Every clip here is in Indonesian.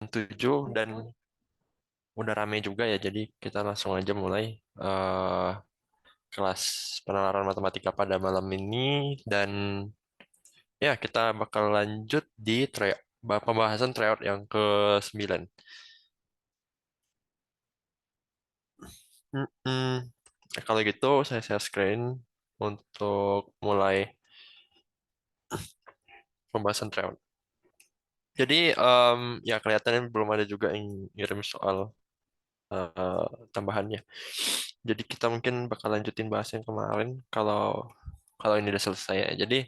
7 dan udah rame juga ya. Jadi kita langsung aja mulai eh, kelas penalaran matematika pada malam ini dan ya kita bakal lanjut di pembahasan tryout yang ke-9. Mm-mm. Kalau gitu saya share screen untuk mulai pembahasan tryout. Jadi ya kelihatannya belum ada juga yang ngirim soal eh, tambahannya. Jadi kita mungkin bakal lanjutin bahas yang kemarin kalau kalau ini udah selesai ya. Jadi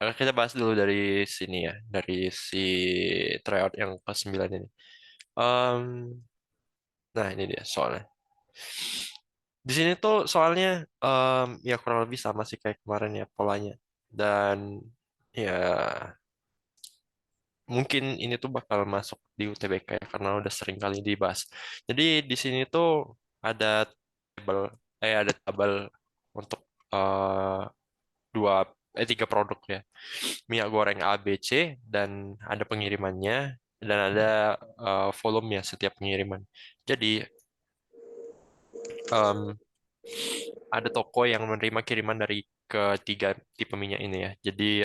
kita bahas dulu dari sini ya, dari si tryout yang ke-9 ini. Em, nah ini dia soalnya. Di sini tuh soalnya ya kurang lebih sama sih kayak kemarin ya polanya. Dan ya mungkin ini tuh bakal masuk di UTBK ya karena udah sering kali dibahas. Jadi di sini tuh ada tabel ada tabel untuk eh, dua 3 produk ya. Minyak goreng A, B, C dan ada pengirimannya dan ada volume ya setiap pengiriman. Jadi em, ada toko yang menerima kiriman dari ketiga tipe minyak ini ya. Jadi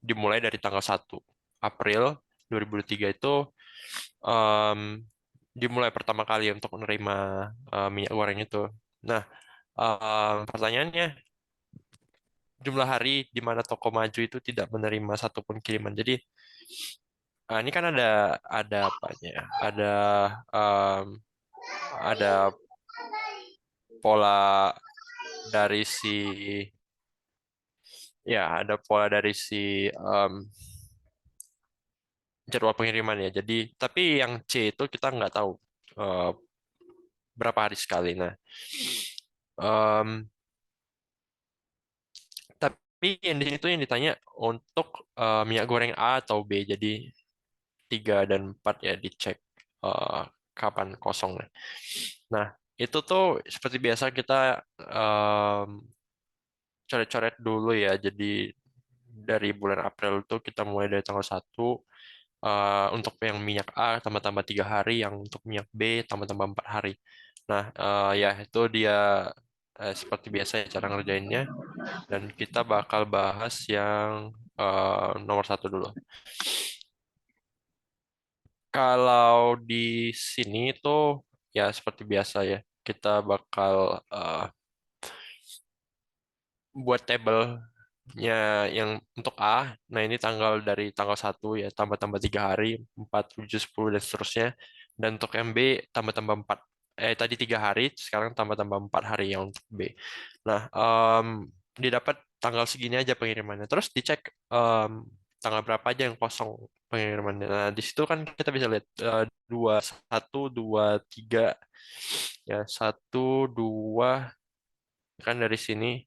dimulai dari tanggal 1 April 2003 itu em, dimulai pertama kali untuk menerima minyak goreng itu. Nah, pertanyaannya jumlah hari di mana toko maju itu tidak menerima satupun kiriman. Jadi ini kan ada apanya ya? Em, ada pola dari si ada pola dari si em, jadwal pengiriman ya. Jadi tapi yang C itu kita nggak tahu eh, berapa hari sekali. Nah, em, tapi yang di sini tuh yang ditanya untuk minyak goreng A atau B. Jadi 3 dan 4 ya dicek eh, kapan kosongnya. Nah, itu tuh seperti biasa kita em, coret-coret dulu ya. Jadi dari bulan April itu kita mulai dari tanggal 1 untuk yang minyak A tambah-tambah 3 hari, yang untuk minyak B tambah-tambah 4 hari. Nah, ya itu dia seperti biasa ya cara ngerjainnya. Dan kita bakal bahas yang nomor 1 dulu. Kalau di sini tuh ya seperti biasa ya, kita bakal eh, buat tabelnya yang untuk A. Nah ini dari tanggal 1 ya, tambah-tambah 3 hari, 4, 7, 10, dan seterusnya. Dan untuk yang B, tambah-tambah 4. Tadi 3 hari, sekarang tambah-tambah 4 hari yang untuk B. Nah, didapat tanggal segini aja pengirimannya. Terus dicek em, tanggal berapa aja yang kosong pengirimannya. Nah, di situ kan kita bisa lihat 1, 2, 3 ya, 1, 2 kan dari sini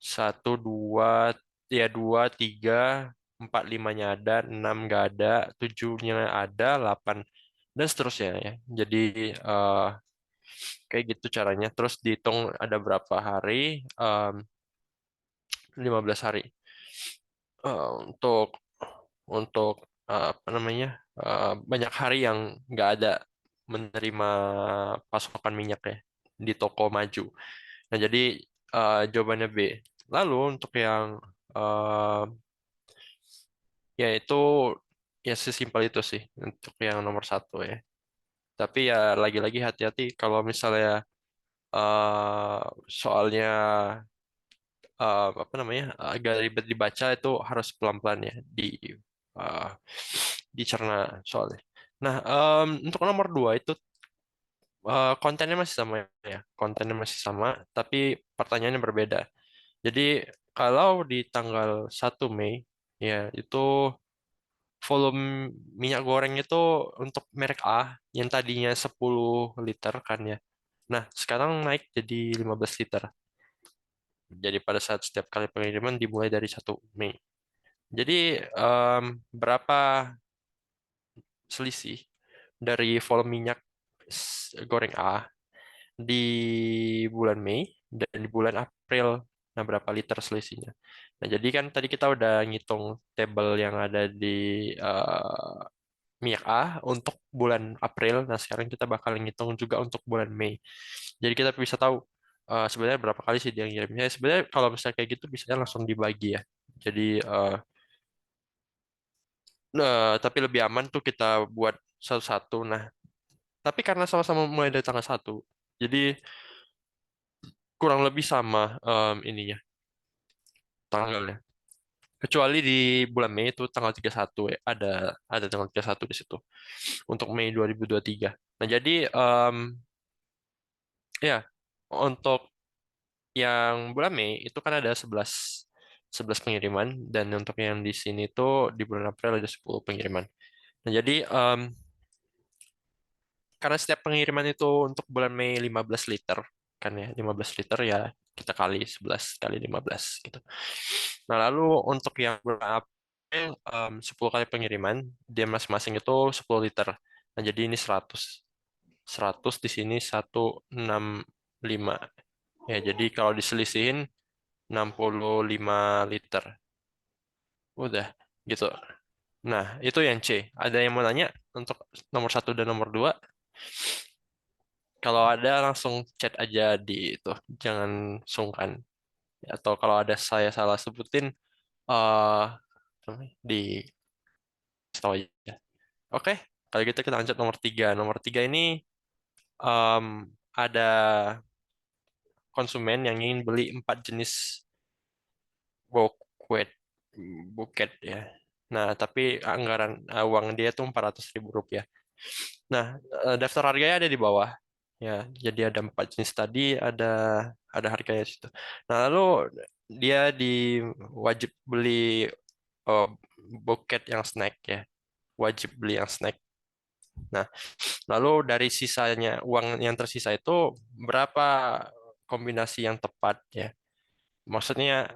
1, 2 ya, 2, 3, 4, 5-nya ada, 6 nggak ada, 7-nya ada, 8 dan seterusnya ya. Jadi eh, kayak gitu caranya. Terus dihitung ada berapa hari, 15 hari. Untuk apa namanya, banyak hari yang nggak ada menerima pasokan minyak ya di toko maju. Nah, jadi jawabannya B. Lalu untuk yang eh, ya itu ya sesimpel itu sih untuk yang nomor 1 ya. Tapi ya lagi-lagi hati-hati kalau misalnya eh, soalnya apa namanya agak ribet dibaca itu harus pelan-pelan ya eh, dicerna soalnya. Nah, untuk nomor 2 itu kontennya masih sama ya, kontennya masih sama, tapi pertanyaannya berbeda. Jadi kalau di tanggal 1 Mei ya itu volume minyak goreng itu untuk merek A yang tadinya 10 liter kan ya. Nah, sekarang naik jadi 15 liter. Jadi pada saat setiap kali pengiriman dimulai dari 1 Mei. Jadi berapa selisih dari volume minyak goreng A di bulan Mei dan di bulan April? Nah, berapa liter selisihnya? Nah, jadi kan tadi kita udah ngitung tabel yang ada di minyak A untuk bulan April. Nah, sekarang kita bakal ngitung juga untuk bulan Mei. Jadi kita bisa tahu sebenarnya berapa kali sih dia ngirimnya. Sebenarnya kalau misalnya kayak gitu bisa langsung dibagi ya. Jadi tapi lebih aman tuh kita buat satu-satu. Nah, tapi karena sama-sama mulai dari tanggal 1, jadi kurang lebih sama ininya tanggalnya. Kecuali di bulan Mei itu tanggal 31 ya, ada tanggal 31 di situ untuk Mei 2023. Nah, jadi ya untuk yang bulan Mei itu kan ada 11 pengiriman dan untuk yang di sini tuh di bulan April ada 10 pengiriman. Nah, jadi karena setiap pengiriman itu untuk bulan Mei 15 liter kan ya, 15 liter ya kita kali 11 kali 15 gitu. Nah, lalu untuk yang bulan April 10 kali pengiriman dia masing-masing itu 10 liter. Nah, jadi ini 100. 100 di sini 165. Ya, jadi kalau diselisihin 65 liter. Udah gitu. Nah, itu yang C. Ada yang mau nanya untuk nomor 1 dan nomor 2? Kalau ada langsung chat aja di itu, jangan sungkan. Atau kalau ada saya salah sebutin, eh di tahu aja. Oke, kalau gitu kita lanjut nomor 3. Nomor 3 ini ada konsumen yang ingin beli 4 jenis buket, buket ya. Nah, tapi anggaran uang dia tuh 400.000 rupiah. Nah, daftar harganya ada di bawah. Ya, jadi ada 4 jenis tadi, ada harganya di situ. Nah, lalu dia diwajib beli eh, buket yang snack ya, wajib beli yang snack. Nah, lalu dari sisanya uang yang tersisa itu berapa kombinasi yang tepat ya? Maksudnya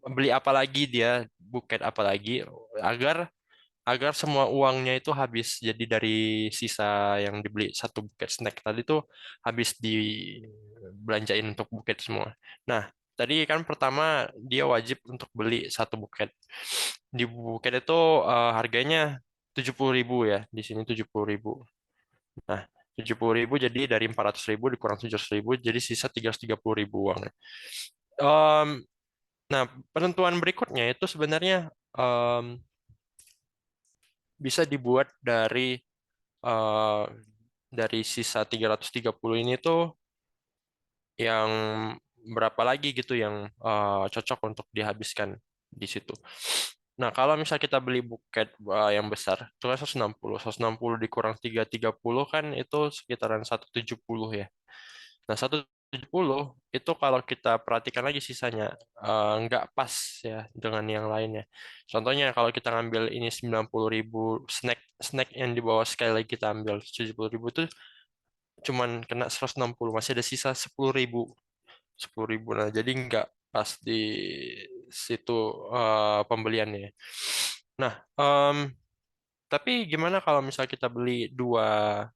beli apa lagi dia, buket apa lagi agar agar semua uangnya itu habis. Jadi dari sisa yang dibeli satu buket snack tadi tuh habis dibelanjain untuk buket semua. Nah, tadi kan pertama dia wajib untuk beli satu buket. Di buket itu harganya 70.000 ya. Di sini 70.000. Nah, 70.000 jadi dari 400.000 dikurang 700.000 jadi sisa 330.000 uangnya. Em, nah, penentuan berikutnya itu sebenarnya em, bisa dibuat eh, dari sisa 330 ini tuh yang berapa lagi gitu yang cocok untuk dihabiskan di situ. Nah, kalau misal kita beli buket yang besar, itu kan 160. 160 dikurang 330 kan itu sekitaran 170 ya. Nah, 170 itu kalau kita perhatikan lagi sisanya nggak pas ya dengan yang lainnya. Contohnya kalau kita ngambil ini 90.000 snack snack yang di bawah sekali lagi kita ambil 70.000 itu cuman kena 160, masih ada sisa 10.000. 10.000. Nah, jadi nggak pas di situ pembeliannya. Nah, tapi gimana kalau misal kita beli 2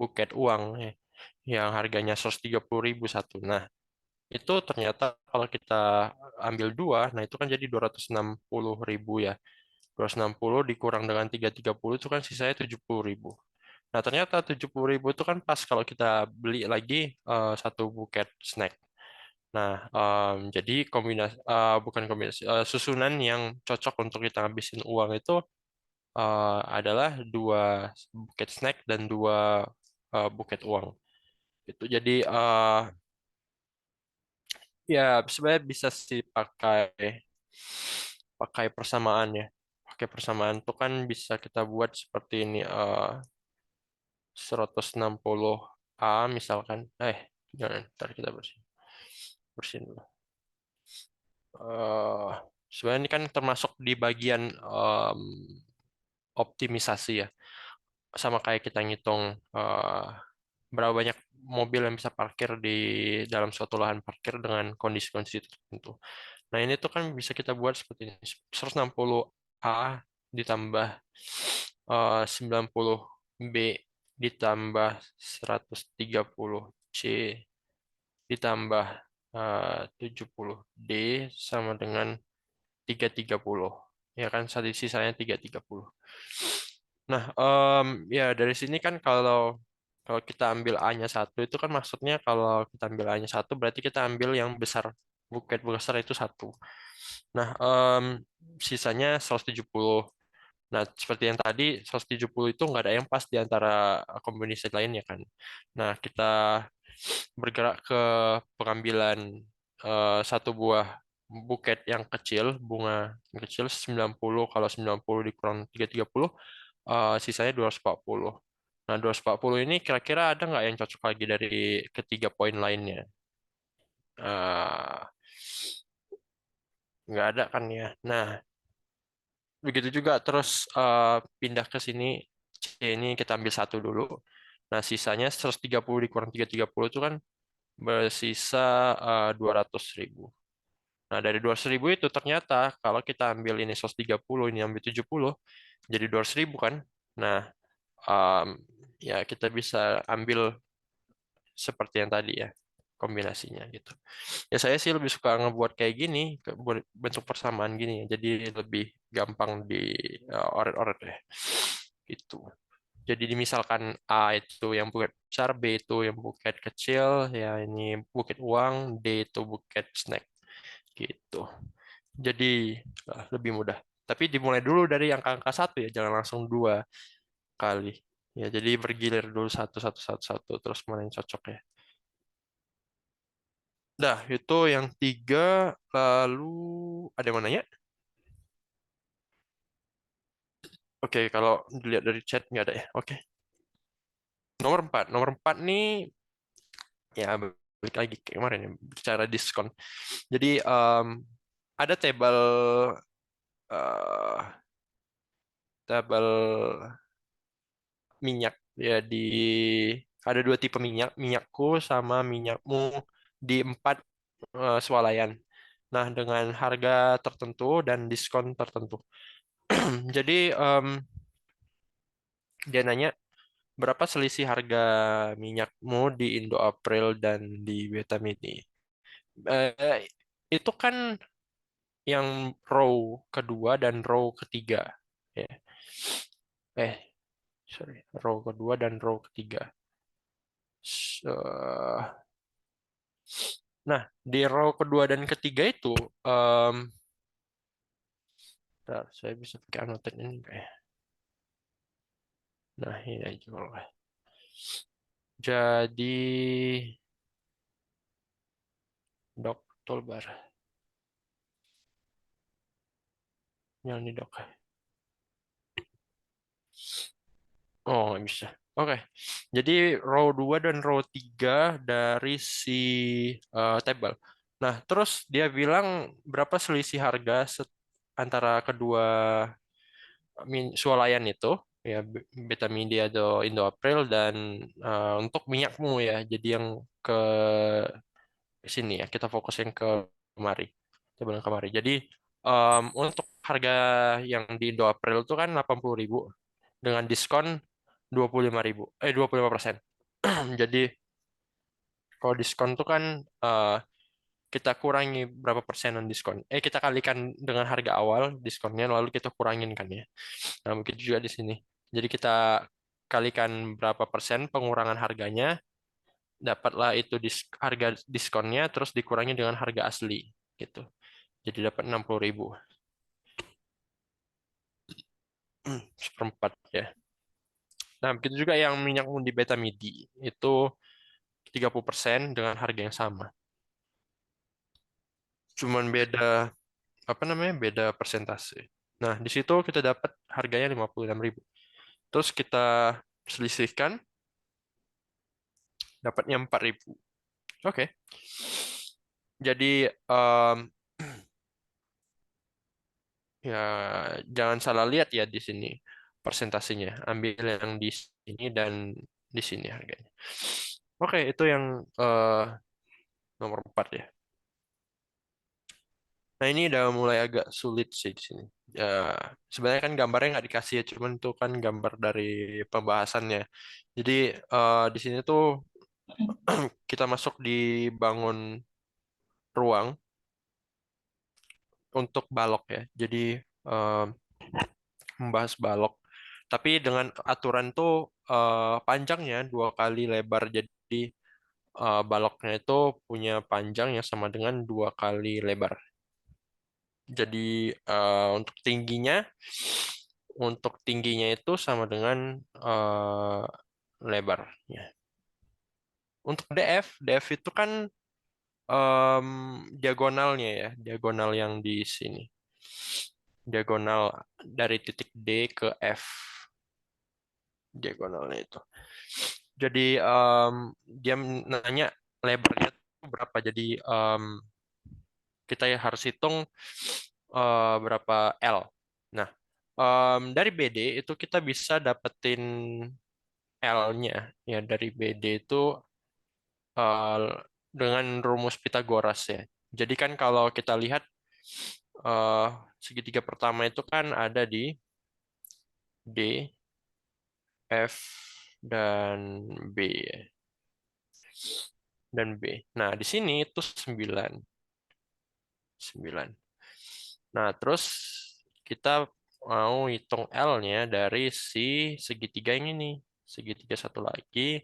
buket uang ya, yang harganya 130.000 satu. Nah, itu ternyata kalau kita ambil 2, nah itu kan jadi 260.000 ya. 260 dikurang dengan 330 itu kan sisanya 70.000. Nah, ternyata 70.000 itu kan pas kalau kita beli lagi satu buket snack. Nah, jadi bukan kombinasi, susunan yang cocok untuk kita habisin uang itu adalah 2 buket snack dan 2 buket uang. Itu jadi ya sebenarnya bisa sih pakai pakai persamaan ya. Pakai persamaan itu kan bisa kita buat seperti ini 160A misalkan. Jangan, ntar kita bersihin. Bersihin dulu. eh Sebenarnya ini kan termasuk di bagian optimisasi ya. Sama kayak kita ngitung berapa banyak mobil yang bisa parkir di dalam suatu lahan parkir dengan kondisi-kondisi tertentu. Nah, ini tuh kan bisa kita buat seperti ini. 160A ditambah 90B ditambah 130C ditambah 70D sama dengan 330. Ya kan, sisanya 330. Nah, ya dari sini kan kalau kalau kita ambil A-nya satu itu kan maksudnya kalau kita ambil A-nya satu berarti kita ambil yang besar, buket besar itu satu. Nah, sisanya 170. Nah, seperti yang tadi 170 itu nggak ada yang pas di antara kombinasi lainnya kan. Nah, kita bergerak ke pengambilan satu buah buket yang kecil, bunga yang kecil 90, kalau 90 dikurang 330, sisanya 240. Nah, 240 ini kira-kira ada nggak yang cocok lagi dari ketiga poin lainnya? Eh, nggak ada kan ya. Nah, begitu juga terus pindah ke sini. C ini kita ambil satu dulu. Nah, sisanya 130 dikurang 330 itu kan bersisa 200.000. Nah, dari 200.000 itu ternyata kalau kita ambil ini 130, ini ambil 70, jadi 200.000 kan. Nah, em, ya kita bisa ambil seperti yang tadi ya, kombinasinya gitu. Ya saya sih lebih suka ngebuat kayak gini, buat bentuk persamaan gini ya. Jadi lebih gampang di oret-oret ya. Gitu. Jadi misalkan A itu yang buket besar, B itu yang buket kecil, ya ini buket uang, D itu buket snack gitu. Jadi lebih mudah. Tapi dimulai dulu dari angka-angka satu ya, jangan langsung dua kali. Ya, jadi bergilir dulu satu, satu, satu, satu, terus mana yang cocok ya. Dah, itu yang tiga, lalu ada yang mau nanya? Oke, kalau dilihat dari chat nggak ada ya. Oke, nomor empat nih, ya balik lagi ke kemarin ya, bicara diskon. Jadi ada eh, tabel minyak ya ada dua tipe minyak, minyakku sama minyakmu di empat swalayan. Nah, dengan harga tertentu dan diskon tertentu. Jadi dia nanya berapa selisih harga minyakmu di Indo April dan di Betamini. Eh, itu kan yang row kedua dan row ketiga. Ya. Sorry, row kedua dan row ketiga. Nah, di row kedua dan ketiga itu, em, bentar, saya bisa pakai annotate ini nggak ya? Nah, ini aja kalau nggak. Jadi, dok, toolbar. Yang ini dok. Oh, nggak bisa. Oke, jadi row 2 dan row 3 dari si table. Nah, terus dia bilang berapa selisih harga antara kedua swalayan itu, ya Beta Media atau Indo April dan untuk minyakmu ya. Jadi yang ke sini ya, kita fokusin ke kemari. Kita bilang kemari. Jadi untuk harga yang di Indo April itu kan 80.000 dengan diskon 25.000, 25%. Jadi kalau diskon tuh kan eh, kita kurangi berapa persenan diskon. Kita kalikan dengan harga awal diskonnya, lalu kita kurangin kan ya. Nah, begitu juga di sini. Jadi kita kalikan berapa persen pengurangan harganya, dapatlah itu harga diskonnya, terus dikurangi dengan harga asli gitu. Jadi dapat 60.000. Seperempat ya. Nah, begitu juga yang minyak di beta midi itu 30% dengan harga yang sama. Cuman beda apa namanya? Beda persentase. Nah, di situ kita dapat harganya 56.000. Terus kita selisihkan dapatnya 4.000. Oke. Jadi ya jangan salah lihat ya di sini persentasenya. Ambil yang di sini dan di sini harganya. Oke, itu yang nomor 4 ya. Nah, ini udah mulai agak sulit sih di sini. Ya, sebenarnya kan gambarnya nggak dikasih ya, cuman itu kan gambar dari pembahasannya. Jadi di sini tuh kita masuk di bangun ruang untuk balok ya. Jadi eh, membahas balok. Tapi dengan aturan tuh panjangnya 2 kali lebar. Jadi baloknya itu punya panjang yang sama dengan 2 kali lebar. Jadi untuk tingginya itu sama dengan lebarnya. Untuk DF itu kan em, diagonalnya ya, diagonal yang di sini. Diagonal dari titik D ke F, diagonalnya itu. Jadi dia nanya lebarnya itu berapa. Jadi kita ya harus hitung berapa L. Nah, dari BD itu kita bisa dapetin L-nya. Ya, dari BD itu eh, dengan rumus Pitagoras ya. Jadi kan kalau kita lihat eh, segitiga pertama itu kan ada di D, F, dan B ya. Dan B. Nah, di sini itu 9. 9. Nah, terus kita mau hitung L-nya dari si segitiga yang ini. Segitiga satu lagi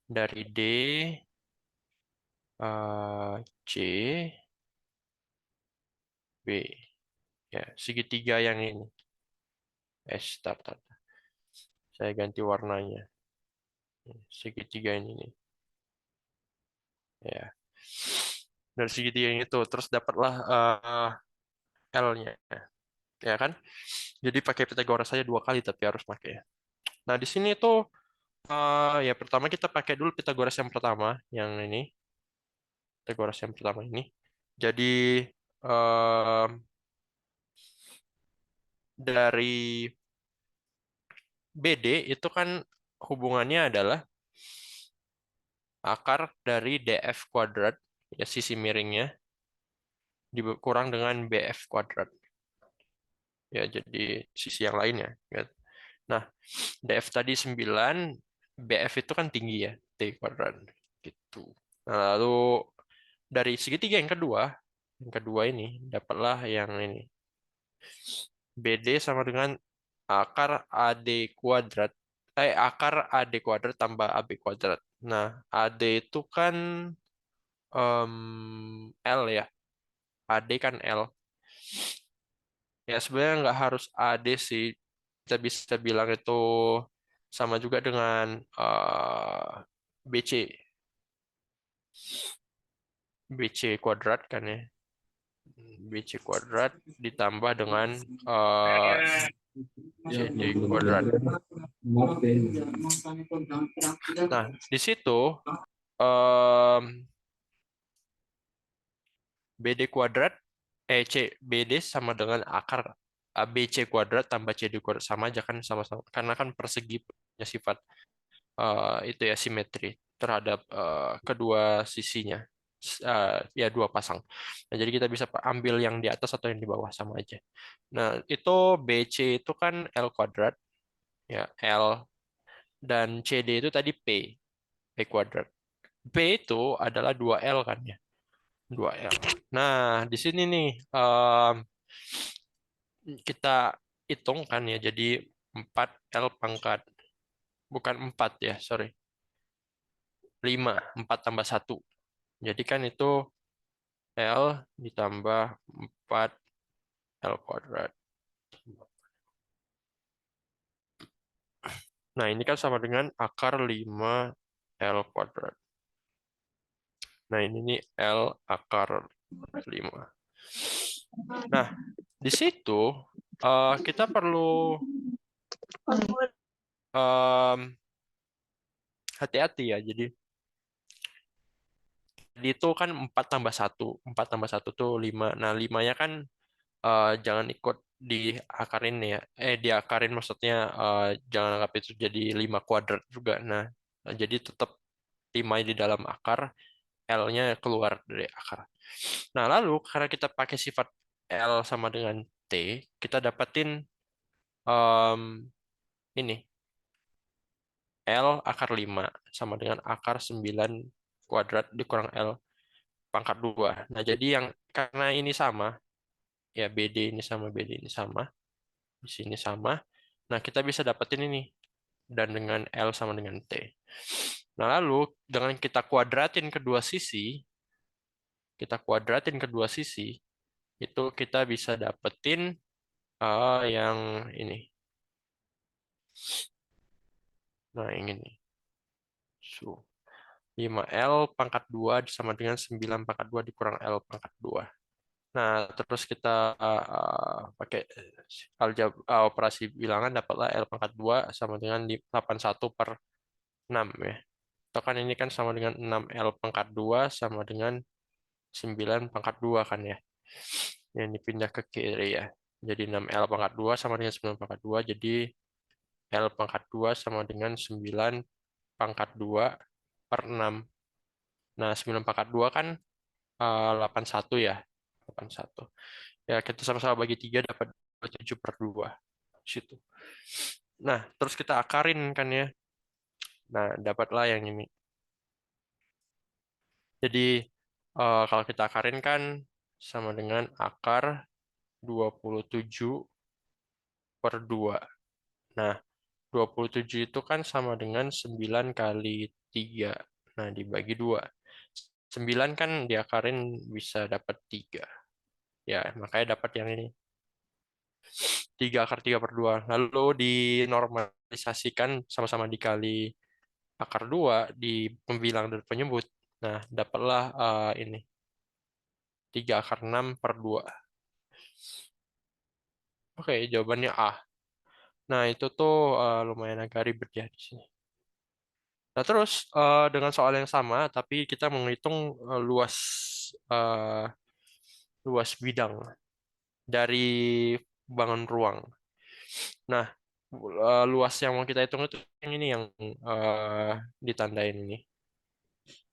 dari D, C, B. Ya, segitiga yang ini. Start, start. Saya ganti warnanya. Segitiga ini nih. Ya. Dari segitiga yang itu. Terus dapatlah L-nya. Ya kan? Jadi pakai Pythagoras saja 2 kali, tapi harus pakai. Nah, di sini tuh ya pertama kita pakai dulu Pythagoras yang pertama, yang ini. Pythagoras yang pertama ini. Jadi eh, dari BD itu kan hubungannya adalah akar dari DF kuadrat, ya sisi miringnya, dikurang dengan BF kuadrat. Ya, jadi sisi yang lainnya. Ya. Nah, DF tadi 9, BF itu kan tinggi ya, T kuadrat. Gitu. Nah, lalu dari segitiga yang kedua ini, dapatlah yang ini. BD sama dengan akar AD kuadrat. Akar AD kuadrat tambah AB kuadrat. Nah, AD itu kan L ya. AD kan L. Ya, sebenarnya nggak harus AD sih. Kita bisa bilang itu sama juga dengan BC. BC kuadrat kan ya. BC kuadrat ditambah dengan eh, CD kuadrat. Nah, di situ em, BD kuadrat, BD sama dengan akar ABC kuadrat tambah CD kuadrat, sama aja kan, sama-sama. Karena kan persegi punya sifat itu ya simetri terhadap kedua sisinya. Ya, dua pasang. Nah, jadi kita bisa ambil yang di atas atau yang di bawah, sama aja. Nah, itu BC itu kan L kuadrat, ya L, dan CD itu tadi P kuadrat. P itu adalah 2L kan ya, 2L. Nah, di sini nih kita hitung kan ya, jadi 4L pangkat, bukan 4 ya, sorry, 5, 4 tambah 1. Jadi kan itu L ditambah 4 L kuadrat. Nah, ini kan sama dengan akar 5 L kuadrat. Nah, ini nih L akar 5. Nah, di situ kita perlu em, hati-hati ya. Jadi itu kan 4 tambah 1. 4 tambah 1 tuh 5. Nah, 5-nya kan jangan ikut diakarin ya. Diakarin maksudnya jangan anggap itu jadi 5 kuadrat juga. Nah, jadi tetap 5 di dalam akar, L-nya keluar dari akar. Nah, lalu karena kita pakai sifat L sama dengan T, kita dapatin em, ini L akar 5 sama dengan akar 9 kuadrat dikurang L pangkat 2. Nah, jadi yang karena ini sama, ya BD ini sama, BD ini sama, di sini sama. Nah, kita bisa dapetin ini. Dan dengan L sama dengan T. Nah, lalu dengan kita kuadratin kedua sisi, itu kita bisa dapetin yang ini. Nah, yang ini. So, 5L pangkat 2 sama dengan 9 pangkat 2 dikurang L pangkat 2. Nah, terus kita pakai operasi bilangan, dapatlah L pangkat 2 sama dengan 81 per 6 ya. Atau kan ini kan sama dengan 6L pangkat 2 sama dengan 9 pangkat 2 kan ya. Yang dipindah ke kiri ya. Jadi 6L pangkat 2 sama dengan 9 pangkat 2. Jadi L pangkat 2 sama dengan 9 pangkat 2 per 6. Nah, 9 pangkat 2 kan 81 ya. 81. Ya, kita sama-sama bagi 3 dapat 7 per 2. Situ. Nah, terus kita akarin kan ya. Nah, dapatlah yang ini. Jadi, kalau kita akarin kan sama dengan akar 27 per 2. Nah, 27 itu kan sama dengan 9 kali 3. Nah, dibagi 2. 9 kan diakarin bisa dapat 3. Ya, makanya dapat yang ini. 3 akar 3 per 2. Lalu dinormalisasikan sama-sama dikali akar 2 di pembilang dan penyebut. Nah, dapatlah ini. 3 akar 6 per 2. Oke, jawabannya A. Nah, itu tuh lumayan agak ribet ya di sini. Nah, terus dengan soal yang sama, tapi kita menghitung eh, luas bidang dari bangun ruang. Nah, luas yang mau kita hitung itu yang ini yang eh, ditandain ini.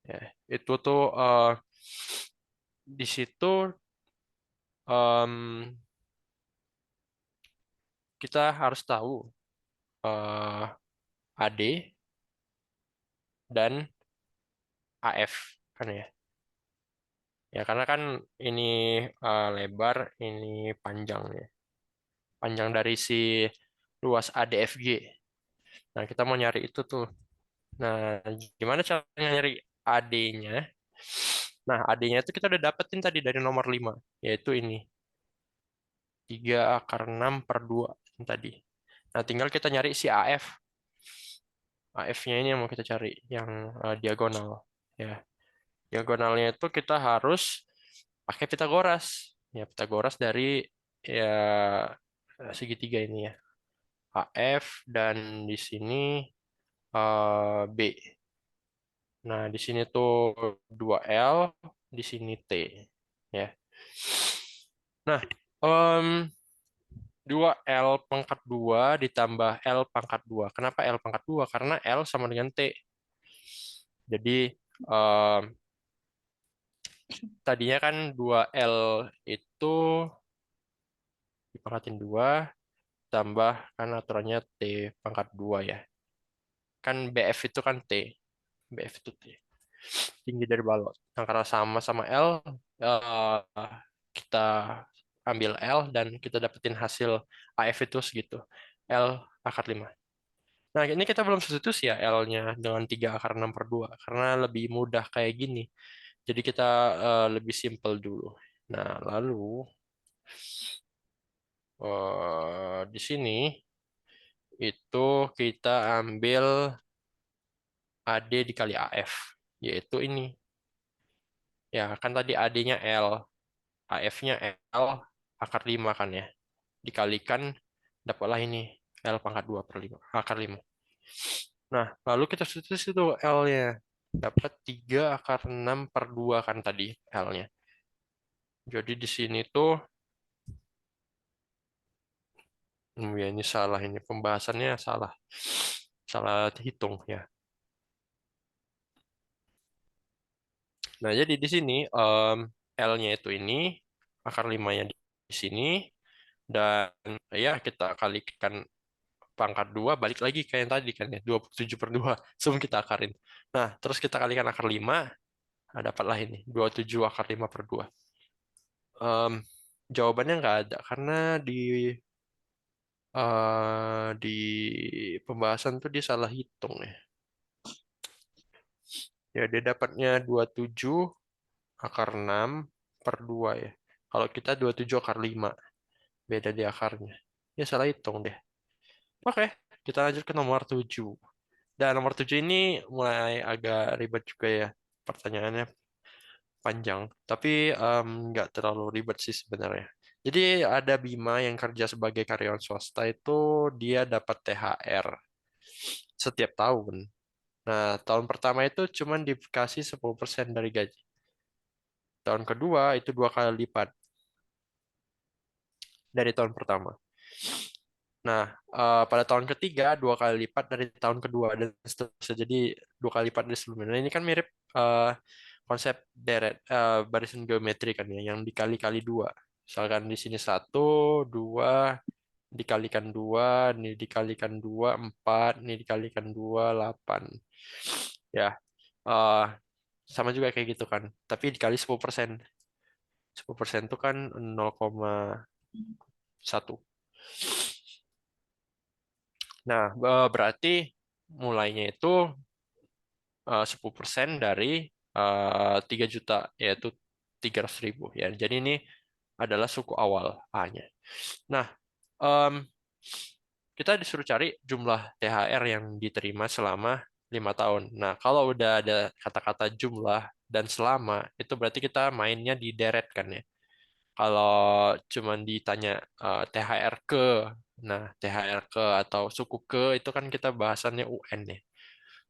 Ya, itu tuh di situ em, kita harus tahu eh, AD dan AF kan ya. Ya karena kan ini lebar, ini panjang ya. Panjang dari si luas ADFG. Nah, kita mau nyari itu tuh. Nah, gimana caranya nyari AD-nya? Nah, AD-nya itu kita udah dapetin tadi dari nomor 5, yaitu ini. 3 akar 6 per 2 yang tadi. Nah, tinggal kita nyari si AF. AF-nya ini yang mau kita cari, yang diagonal. Ya, diagonalnya itu kita harus pakai Pitagoras. Ya, Pitagoras dari ya segitiga ini ya. AF dan di sini B. Nah, di sini tuh 2L, di sini T. Ya. Nah, em, 2L pangkat 2 ditambah L pangkat 2. Kenapa L pangkat 2? Karena L sama dengan T. Jadi, em, tadinya kan 2L itu dipangkatin 2, tambah kan aturannya T pangkat 2 ya. Kan BF itu kan T. BF itu T. Tinggi dari balot. Nah, karena sama-sama L, kita ambil L dan kita dapetin hasil AF itu segitu. L akar 5. Nah, ini kita belum substitusi ya L-nya dengan 3 akar 6 per 2. Karena lebih mudah kayak gini. Jadi kita lebih simple dulu. Nah, lalu di sini itu kita ambil AD dikali AF. Yaitu ini. Ya, kan tadi AD-nya L. AF-nya L akar 5 kan ya. Dikalikan dapatlah ini L pangkat 2 per 5 akar 5. Nah, lalu kita substitusi itu L-nya. Dapat 3 akar 6 per 2 kan tadi L-nya. Jadi di sini tuh ya ini salah ini pembahasannya salah. Salah hitung ya. Nah, jadi di sini L-nya itu ini akar 5-nya di sini dan ya kita kalikan pangkat 2 balik lagi kayak yang tadi kan ya 27 per 2 sebelum kita akarin. Nah, terus kita kalikan akar 5, nah, dapatlah ini 27 akar 5 per 2. Em, Jawabannya nggak ada karena di Di pembahasan tuh dia salah hitung ya. Ya, dia dapatnya 27 akar 6 per 2 ya. Kalau kita 27 akar 5, beda di akarnya. Ya salah hitung deh. Oke, kita lanjut ke nomor 7. Dan nomor 7 ini mulai agak ribet juga ya. Pertanyaannya panjang, tapi nggak terlalu ribet sih sebenarnya. Jadi ada Bima yang kerja sebagai karyawan swasta itu dia dapat THR setiap tahun. Nah, tahun pertama itu cuma dikasih 10% dari gaji. Tahun kedua itu dua kali lipat dari tahun pertama. Nah, pada tahun ketiga dua kali lipat dari tahun kedua dan seterusnya. Jadi dua kali lipat dari sebelumnya. Nah, ini kan mirip konsep deret barisan geometri kan ya, yang dikali-kali dua. Misalkan di sini satu, dua, dikalikan dua, ini dikalikan dua, empat, ini dikalikan dua, 8. Ya, eh, sama juga kayak gitu kan. Tapi dikali 10%. 10% itu kan 0,1. Nah, berarti mulainya itu 10% dari 3 juta, yaitu 300.000. Ya. Jadi ini adalah suku awal A-nya. Nah, em, kita disuruh cari jumlah THR yang diterima selama 5 tahun. Nah, kalau udah ada kata-kata jumlah dan selama, itu berarti kita mainnya di deret kan ya. Kalau cuman ditanya THR ke, nah THR ke atau suku ke itu kan kita bahasannya UN ya.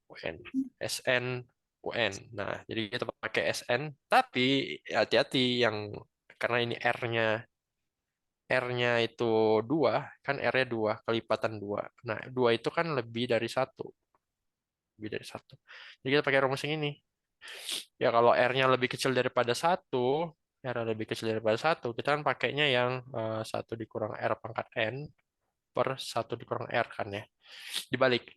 UN, SN, UN. Nah, jadi kita pakai SN, tapi hati-hati yang karena ini R-nya itu dua, kan R-nya dua, kelipatan dua. Nah, dua itu kan lebih dari satu, lebih dari satu. Jadi kita pakai rumus yang ini. Ya kalau R-nya lebih kecil daripada satu, R lebih kecil daripada satu, kita kan pakainya yang satu dikurang R pangkat N per satu dikurang R kan ya. Dibalik.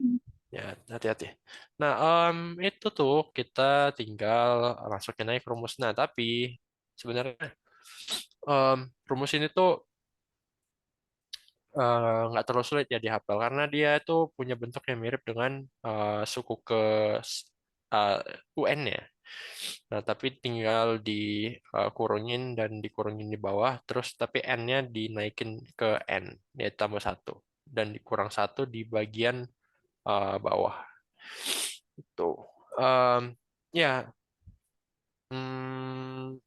Ya, hati-hati. Nah, itu tuh kita tinggal masukin aja ke rumus. Nah, tapi sebenarnya rumus ini tuh nggak terlalu sulit ya dihafal karena dia itu punya bentuk yang mirip dengan suku ke uh, UN-nya. Nah, tapi tinggal dikurungin dan dikurungin di bawah, terus tapi N-nya dinaikin ke N, ya tambah satu. Dan dikurang satu di bagian bawah. Itu. Ya, hmm,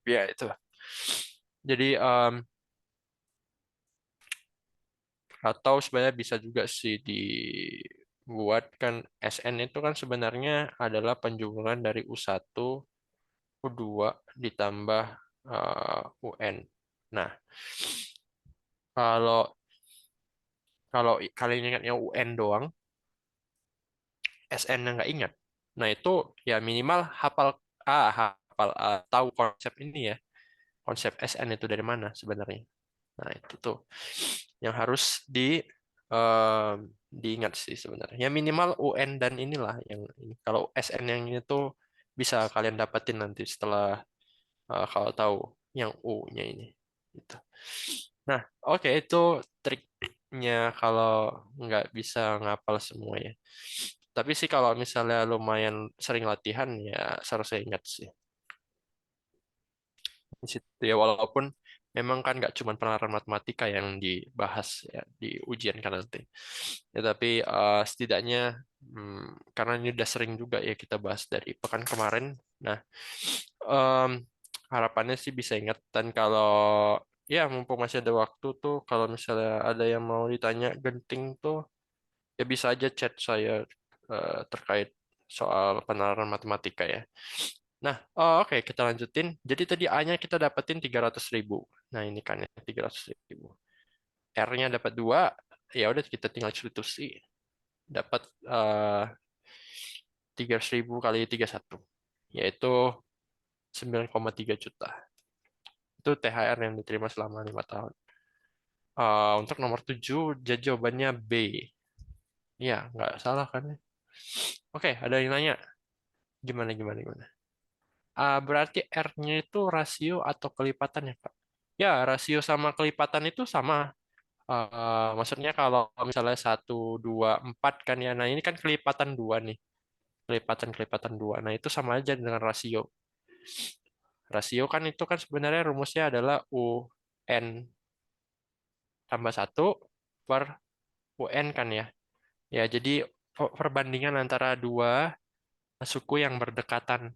ya itu. Jadi, atau sebenarnya bisa juga sih dibuat kan SN itu kan sebenarnya adalah penjumlahan dari U1 U2 ditambah UN. Nah, kalau kalau kalian ingatnya UN doang, SN-nya nggak ingat. Nah, itu ya minimal hafal tahu konsep ini ya. Konsep SN itu dari mana sebenarnya. Nah, itu tuh yang harus em, diingat sih sebenarnya. Ya minimal UN dan inilah yang ini. Kalau SN yang ini tuh bisa kalian dapetin nanti setelah kalau tahu yang U-nya ini. Gitu. Nah, oke itu triknya kalau nggak bisa ngapal semua ya. Tapi sih kalau misalnya lumayan sering latihan ya seharusnya ingat sih. Di situ ya walaupun memang kan nggak cuma penalaran matematika yang dibahas ya di ujian kan nanti. Ya tapi setidaknya karena ini udah sering juga ya kita bahas dari pekan kemarin. Nah, em, harapannya sih bisa ingat dan kalau ya mumpung masih ada waktu tuh kalau misalnya ada yang mau ditanya genting tuh ya bisa aja chat saya terkait soal penalaran matematika ya. Nah, oke kita lanjutin. Jadi tadi A-nya kita dapetin 300.000. Nah, ini kan ya 300.000. R-nya dapat 2, ya udah kita tinggal substitusi. Dapat 300.000 kali 31, yaitu 9,3 juta. Itu THR yang diterima selama 5 tahun. Untuk nomor 7, jawabannya B. Ya, nggak salah kan ya? Oke, ada yang nanya. Gimana, gimana, gimana? Berarti R-nya itu rasio atau kelipatan ya, Kak? Ya, rasio sama kelipatan itu sama. Maksudnya kalau misalnya 1, 2, 4 kan ya. Nah, ini kan kelipatan 2 nih. Kelipatan-kelipatan 2. Nah, itu sama aja dengan rasio. Rasio kan itu kan sebenarnya rumusnya adalah UN tambah 1 per UN kan ya. Ya, jadi perbandingan antara dua suku yang berdekatan.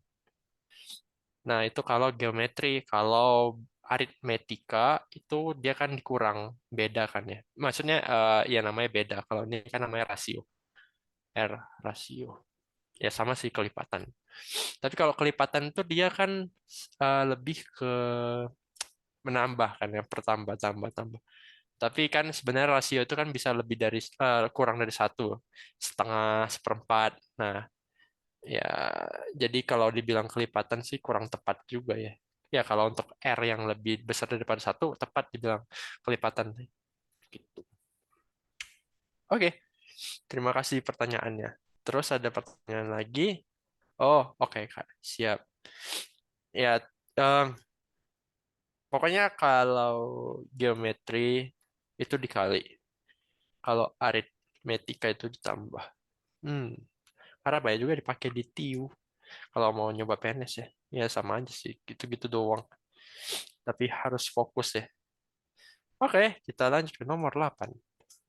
Nah, itu kalau geometri. Kalau aritmetika itu dia kan dikurang. Beda kan ya. Maksudnya ya namanya beda. Kalau ini kan namanya rasio. R rasio. Ya sama sih kelipatan. Tapi kalau kelipatan itu dia kan lebih ke menambah kan ya. Pertambah, tambah, tambah. Tapi kan sebenarnya rasio itu kan bisa lebih dari kurang dari 1. Setengah, seperempat. Nah, ya, jadi kalau dibilang kelipatan sih kurang tepat juga ya. Ya, kalau untuk R yang lebih besar daripada 1, tepat dibilang kelipatan. Gitu. Oke, terima kasih pertanyaannya. Terus ada pertanyaan lagi. Oh, oke, Kak. Siap. Ya, em, pokoknya kalau geometri itu dikali. Kalau aritmetika itu ditambah. Hmm, karena banyak juga dipakai di TIU. Kalau mau nyoba PNS ya. Ya sama aja sih, gitu-gitu doang. Tapi harus fokus ya. Oke, kita lanjut ke nomor 8.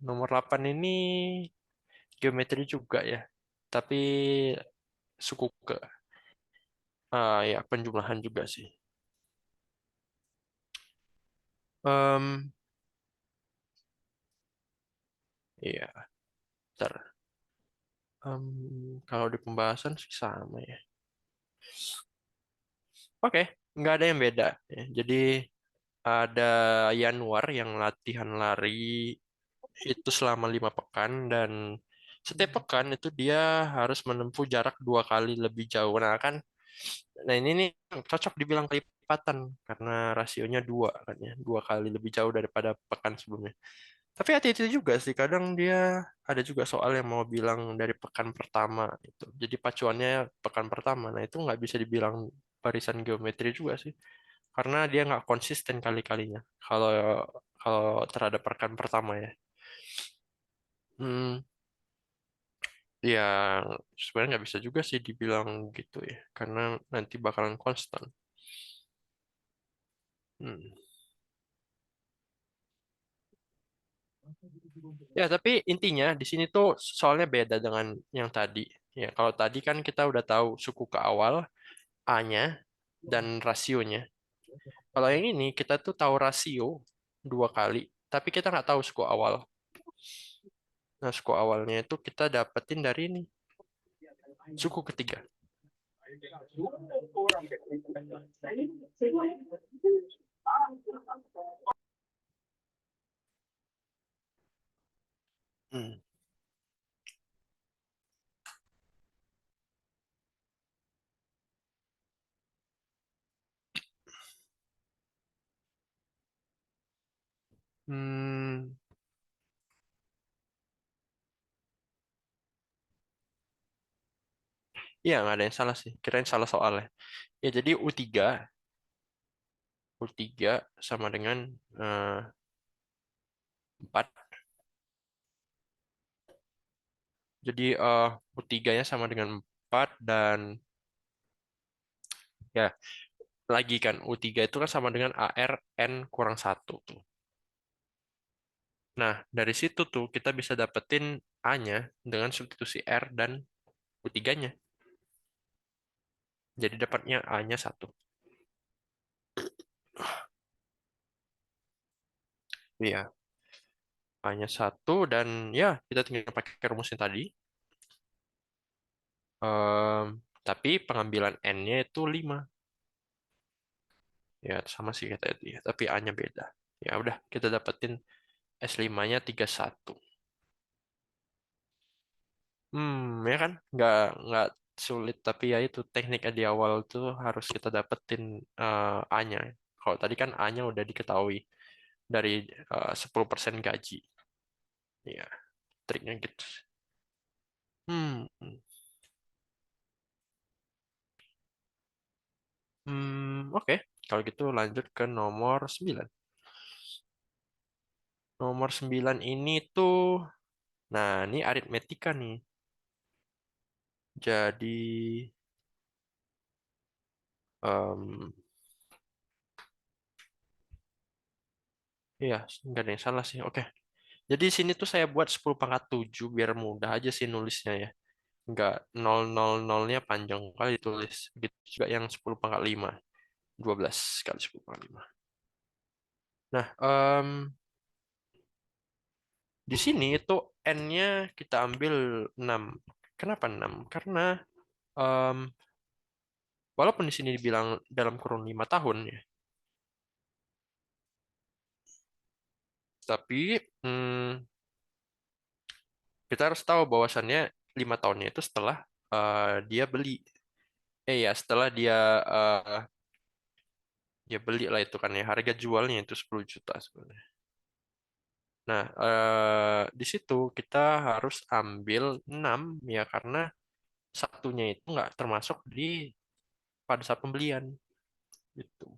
Nomor 8 ini geometri juga ya. Tapi suku ke ya penjumlahan juga sih. Em, iya, ntar. Kalau di pembahasan sih sama ya. Oke, nggak ada yang beda ya. Jadi ada Yanuar yang latihan lari itu selama 5 pekan dan setiap pekan itu dia harus menempuh jarak 2 kali lebih jauh. Nah ini nih cocok dibilang kelipatan karena rasionya 2 kan ya, 2 kali lebih jauh daripada pekan sebelumnya. Tapi hati-hati juga sih, kadang dia ada juga soal yang mau bilang dari pekan pertama itu. Jadi pacuannya pekan pertama. Nah itu nggak bisa dibilang barisan geometri juga sih, karena dia nggak konsisten kali-kalinya. Kalau kalau terhadap pekan pertama ya. Hmm, ya sebenarnya nggak bisa juga sih dibilang gitu ya, karena nanti bakalan konstan. Hmm. Ya, tapi intinya di sini tuh soalnya beda dengan yang tadi. Ya, kalau tadi kan kita udah tahu suku ke awal, A-nya, dan rasionya. Kalau yang ini kita tuh tahu rasio 2 kali, tapi kita nggak tahu suku awal. Nah, suku awalnya itu kita dapetin dari ini, suku ketiga. Hmm. Hmm. Iya, nggak ada yang salah sih. Kirain salah soalnya. Ya, jadi U3 sama dengan 4. Jadi U3-nya sama dengan 4 dan ya lagi kan U3 itu kan sama dengan AR N kurang 1 tuh. Nah, dari situ tuh kita bisa dapetin A-nya dengan substitusi R dan U3-nya. Jadi dapatnya A-nya 1. Iya, A-nya 1 dan ya kita tinggal pakai rumusnya tadi. Em, tapi pengambilan N-nya itu 5. Ya, sama sih kayak tadi. Tapi A-nya beda. Ya udah, kita dapetin S5-nya 31. Ya kan? Nggak sulit, tapi ya itu tekniknya di awal tuh harus kita dapetin A-nya. Kalau tadi kan A-nya udah diketahui dari 10% gaji. Ya, triknya gitu. Hmm, Oke. Kalau gitu lanjut ke nomor 9. Nomor 9 ini tuh, nah ini aritmetika nih. Jadi, em, iya, nggak ada yang salah sih. Oke. Jadi sini tuh saya buat 10 pangkat 7 biar mudah aja sih nulisnya ya. Nggak 000-nya panjang kali ditulis. Begitu juga yang 10 pangkat 5. 12 kali 10 pangkat 5. Nah, di sini itu N-nya kita ambil 6. Kenapa 6? Karena em, walaupun di sini dibilang dalam kurun 5 tahun ya, tapi kita harus tahu bahwasannya 5 tahunnya itu setelah dia beli. Ya, setelah dia beli lah itu kan ya. Harga jualnya itu 10 juta sebenarnya. Nah, di situ kita harus ambil 6 ya karena satunya itu nggak termasuk di pada saat pembelian gitu.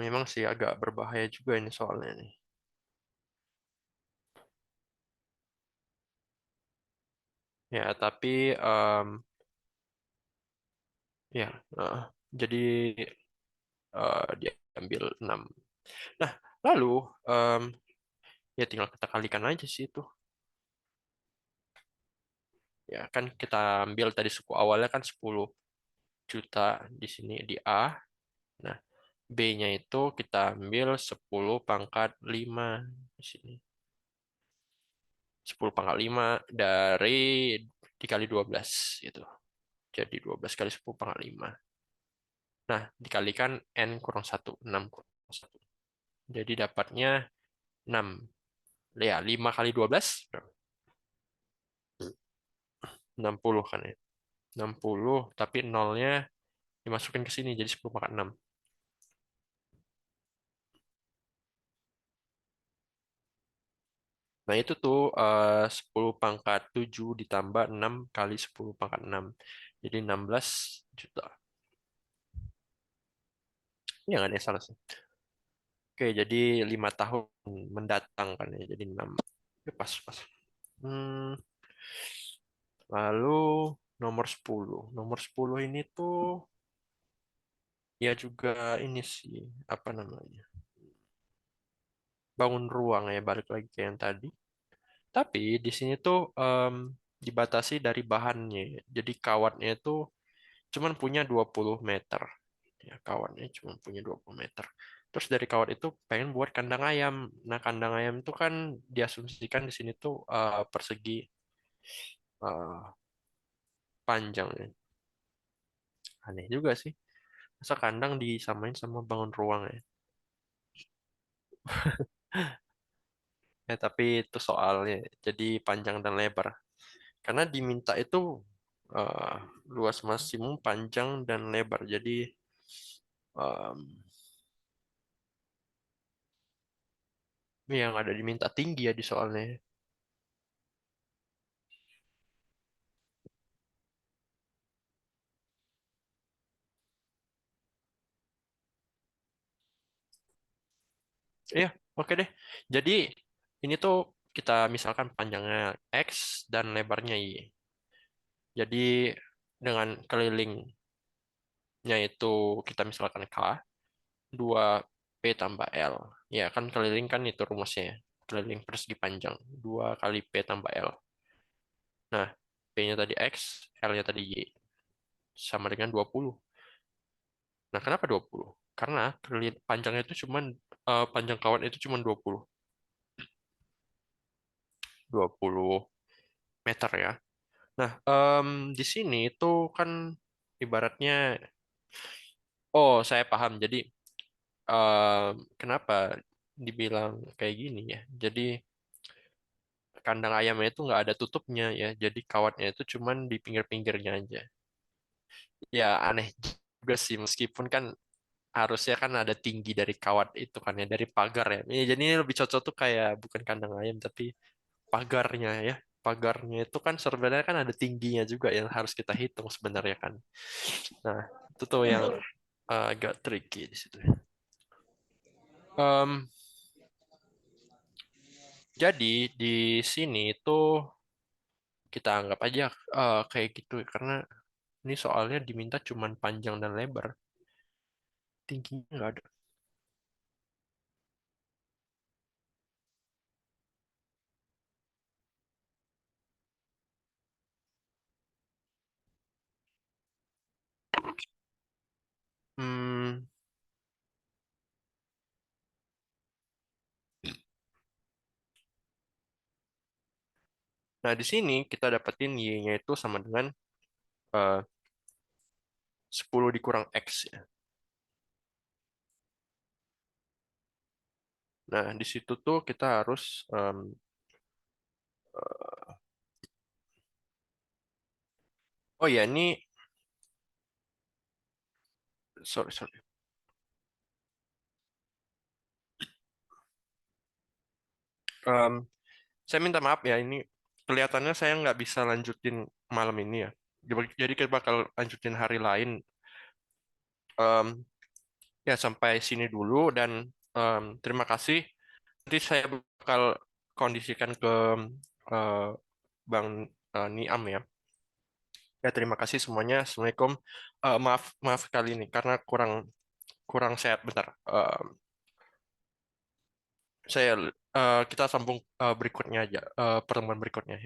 Memang sih agak berbahaya juga ini soalnya nih. Ya, tapi ya eh, jadi diambil 6. Nah, lalu em, ya tinggal kita kalikan aja sih itu. Ya, kan kita ambil tadi suku awalnya kan 10 juta di sini di A. Nah, B-nya itu kita ambil 10 pangkat 5 di sini. 10 pangkat 5 dari dikali 12 gitu. Jadi 12 kali 10 pangkat 5. Nah, dikalikan N kurang 1. 6 kurang 1. Jadi dapatnya 6. Ya, 5 kali 12 berapa? 60 kan ya. 60 tapi nolnya dimasukin ke sini jadi 10 pangkat 6. Nah, itu tuh 10 pangkat 7 ditambah 6 kali 10 pangkat 6. Jadi 16 juta. Ya, nggak ada yang salah sih. Oke, jadi 5 tahun mendatang kan ya. Jadi 6. Oke, pas, pas. Hmm, lalu nomor 10. Nomor 10 ini tuh ya juga ini sih, apa namanya? Bangun ruang ya, balik lagi ke yang tadi. Tapi di sini tuh dibatasi dari bahannya. Jadi kawatnya itu cuman punya 20 meter. Ya, kawatnya cuma punya 20 meter. Terus dari kawat itu pengen buat kandang ayam. Nah, kandang ayam itu kan diasumsikan di sini tuh persegi eh, panjang ya. Aneh juga sih. Masa kandang disamain sama bangun ruang ya. Ya, tapi itu soalnya jadi panjang dan lebar. Karena diminta itu eh, luas maksimum panjang dan lebar. Jadi em, yang ada diminta tinggi ya di soalnya. Iya, oke deh. Jadi ini tuh kita misalkan panjangnya X dan lebarnya Y. Jadi dengan kelilingnya itu kita misalkan K, 2P tambah L. Ya kan keliling kan itu rumusnya ya. Keliling persegi panjang. 2 kali P tambah L. Nah, P-nya tadi X, L-nya tadi Y. Sama dengan 20. Nah, kenapa 20? Karena panjangnya itu cuman panjang kawan itu cuman 20 meter ya. Nah, di sini itu kan ibaratnya, oh saya paham. Jadi kenapa dibilang kayak gini ya? Jadi kandang ayamnya itu nggak ada tutupnya ya. Jadi kawatnya itu cuman di pinggir-pinggirnya aja. Ya aneh juga sih meskipun kan harusnya kan ada tinggi dari kawat itu kan ya dari pagar ya. Ya, jadi ini lebih cocok tuh kayak bukan kandang ayam tapi pagarnya ya. pagarnya itu kan sebenarnya kan ada tingginya juga yang harus kita hitung sebenarnya kan. Nah, itu tuh yang agak tricky di situ. Em, jadi di sini itu kita anggap aja kayak gitu karena ini soalnya diminta cuman panjang dan lebar, tingginya nggak ada. Hmm, nah di sini kita dapetin y-nya itu sama dengan eh, 10 dikurang x ya. Nah di situ tuh kita harus oh ya ini sorry. Em, saya minta maaf ya ini kelihatannya saya nggak bisa lanjutin malam ini ya. Jadi kita bakal lanjutin hari lain. Em, ya sampai sini dulu dan terima kasih. Nanti saya bakal kondisikan ke eh, Bang Niam ya. Ya terima kasih semuanya. Assalamualaikum. Maaf maaf kali ini karena kurang kurang sehat bentar. Saya kita sambung berikutnya aja pertemuan berikutnya.